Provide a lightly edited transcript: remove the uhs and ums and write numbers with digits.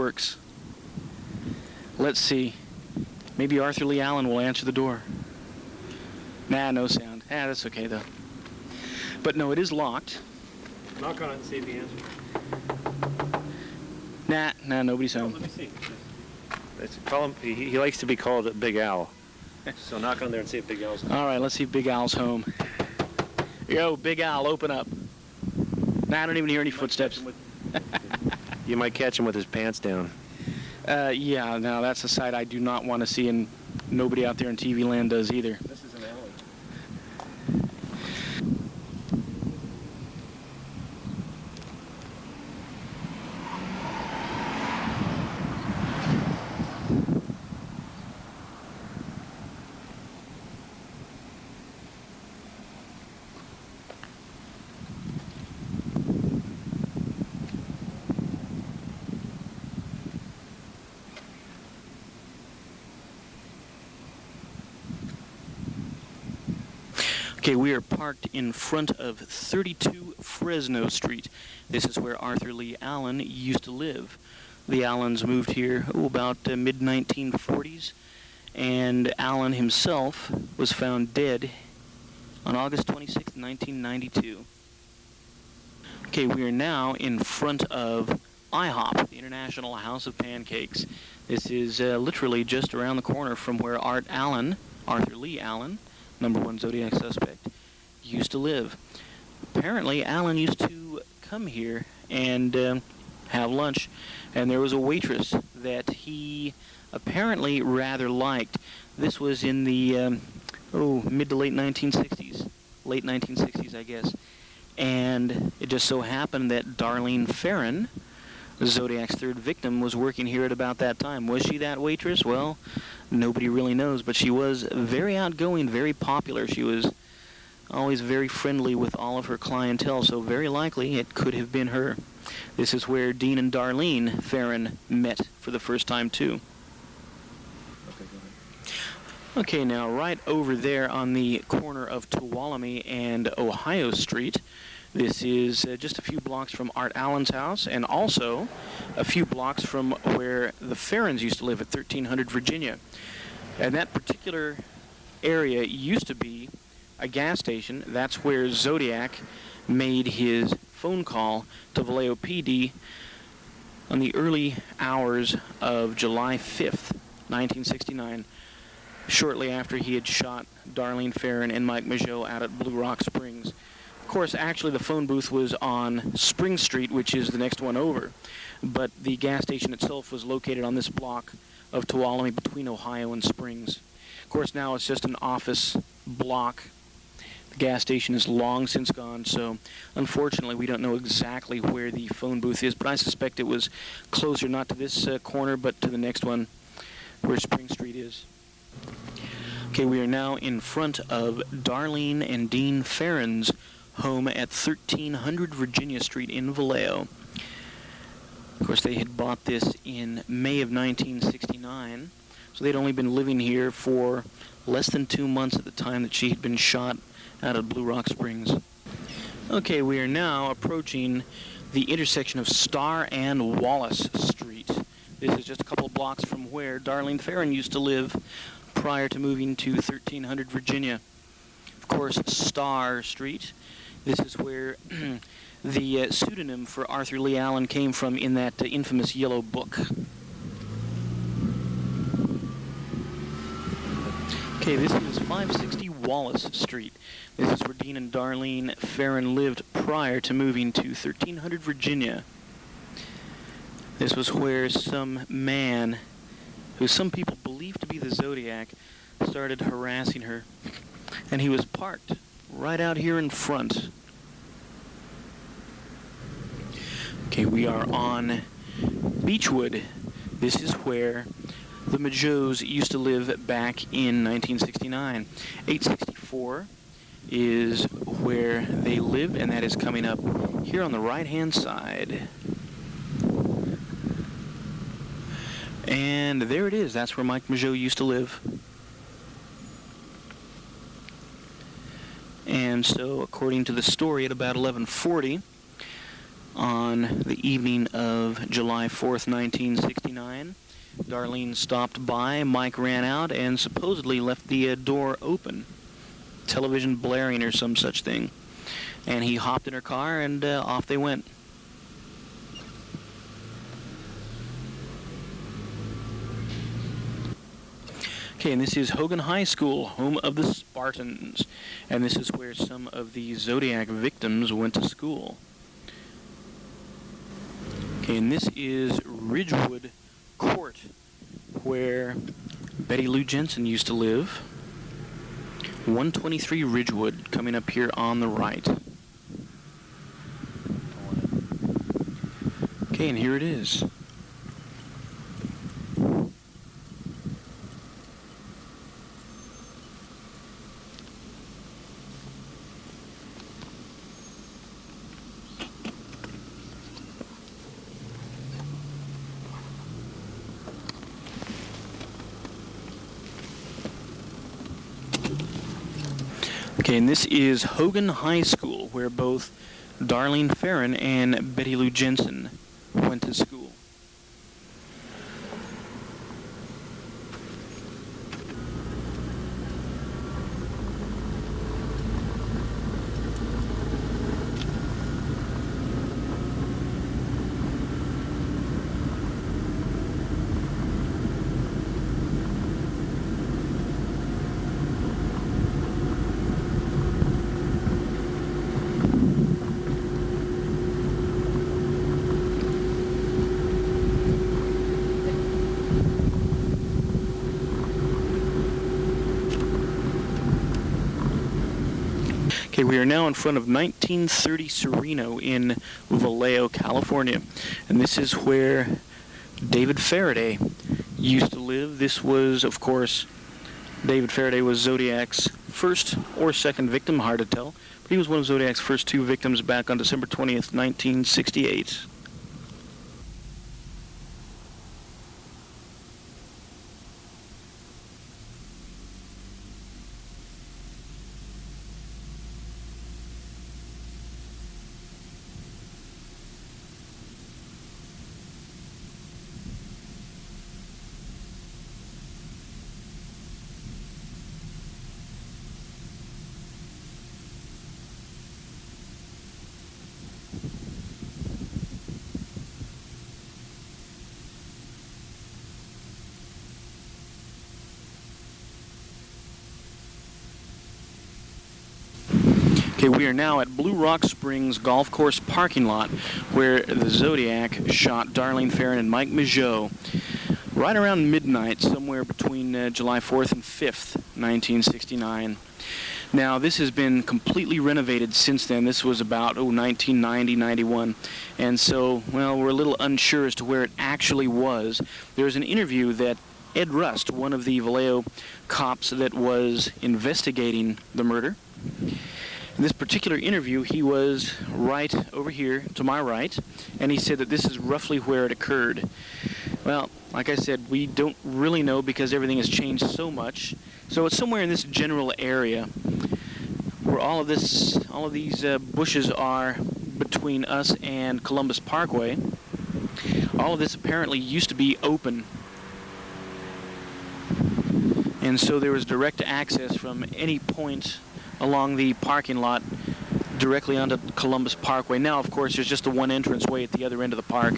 works. Let's see. Maybe Arthur Lee Allen will answer the door. Nah, no sound. That's okay, though. But no, it is locked. Knock on it and see if he answers. Nah, nobody's home. Let me see. Call him. He likes to be called Big Al. So knock on there and see if Big Al's home. All right, let's see if Big Al's home. Yo, Big Al, open up. Nah, I don't even hear any footsteps. You might catch him with his pants down. Yeah, no, that's a sight I do not want to see, and nobody out there in TV land does either. This is an alley. Okay, we are parked in front of 32 Fresno Street. This is where Arthur Lee Allen used to live. The Allens moved here, about mid-1940s, and Allen himself was found dead on August 26, 1992. Okay, we are now in front of IHOP, the International House of Pancakes. This is literally just around the corner from where Arthur Lee Allen, #1 Zodiac suspect, used to live. Apparently, Allen used to come here and have lunch, and there was a waitress that he apparently rather liked. This was in the mid to late 1960s, late 1960s, I guess. And it just so happened that Darlene Ferrin, Zodiac's third victim, was working here at about that time. Was she that waitress? Well, nobody really knows, but she was very outgoing, very popular. She was always very friendly with all of her clientele, so very likely it could have been her. This is where Dean and Darlene Ferrin met for the first time, too. Okay, go ahead. Okay, now right over there on the corner of Tuolumne and Ohio Street, this is just a few blocks from Art Allen's house, and also a few blocks from where the Ferrins used to live at 1300 Virginia. And that particular area used to be a gas station. That's where Zodiac made his phone call to Vallejo PD on the early hours of July 5th, 1969, shortly after he had shot Darlene Ferrin and Mike Mageau out at Blue Rock Springs. Of course, actually, the phone booth was on Spring Street, which is the next one over, but the gas station itself was located on this block of Tuolumne between Ohio and Springs. Of course, now it's just an office block. The gas station is long since gone, so unfortunately we don't know exactly where the phone booth is, but I suspect it was closer, not to this corner, but to the next one where Spring Street is. Okay, we are now in front of Darlene and Dean Ferrin's home at 1300 Virginia Street in Vallejo. Of course, they had bought this in May of 1969, so they'd only been living here for less than 2 months at the time that she had been shot out of Blue Rock Springs. Okay, we are now approaching the intersection of Star and Wallace Street. This is just a couple blocks from where Darlene Ferrin used to live prior to moving to 1300 Virginia. Of course, Star Street. This is where the pseudonym for Arthur Lee Allen came from in that infamous Yellow Book. Okay, this is 560 Wallace Street. This is where Dean and Darlene Ferrin lived prior to moving to 1300 Virginia. This was where some man, who some people believe to be the Zodiac, started harassing her. And he was parked right out here in front. Okay, we are on Beechwood. This is where the Mageaus used to live back in 1969. 864 is where they live, and that is coming up here on the right-hand side. And there it is. That's where Mike Mageau used to live. And so, according to the story, at about 11:40, On the evening of July 4th, 1969, Darlene stopped by, Mike ran out, and supposedly left the door open, television blaring or some such thing. And he hopped in her car, and off they went. Okay, and this is Hogan High School, home of the Spartans. And this is where some of the Zodiac victims went to school. Okay, and this is Ridgewood Court, where Betty Lou Jensen used to live. 123 Ridgewood, coming up here on the right. Okay, and here it is. Okay, and this is Hogan High School, where both Darlene Ferrin and Betty Lou Jensen went to school. Okay, we are now in front of 1930 Sereno in Vallejo, California. And this is where David Faraday used to live. This was, of course, David Faraday was Zodiac's first or second victim, hard to tell. But he was one of Zodiac's first two victims back on December 20th, 1968. Okay, we are now at Blue Rock Springs Golf Course parking lot where the Zodiac shot Darlene Ferrin and Mike Migeot right around midnight, somewhere between July 4th and 5th, 1969. Now, this has been completely renovated since then. This was about, 1990, 91. And so, well, we're a little unsure as to where it actually was. There was an interview that Ed Rust, one of the Vallejo cops that was investigating the murder, in this particular interview, he was right over here to my right, and he said that this is roughly where it occurred. Well, like I said, we don't really know because everything has changed so much. So it's somewhere in this general area where all of these bushes are between us and Columbus Parkway. All of this apparently used to be open. And so there was direct access from any point along the parking lot directly onto Columbus Parkway. Now, of course, there's just the one entrance way at the other end of the park.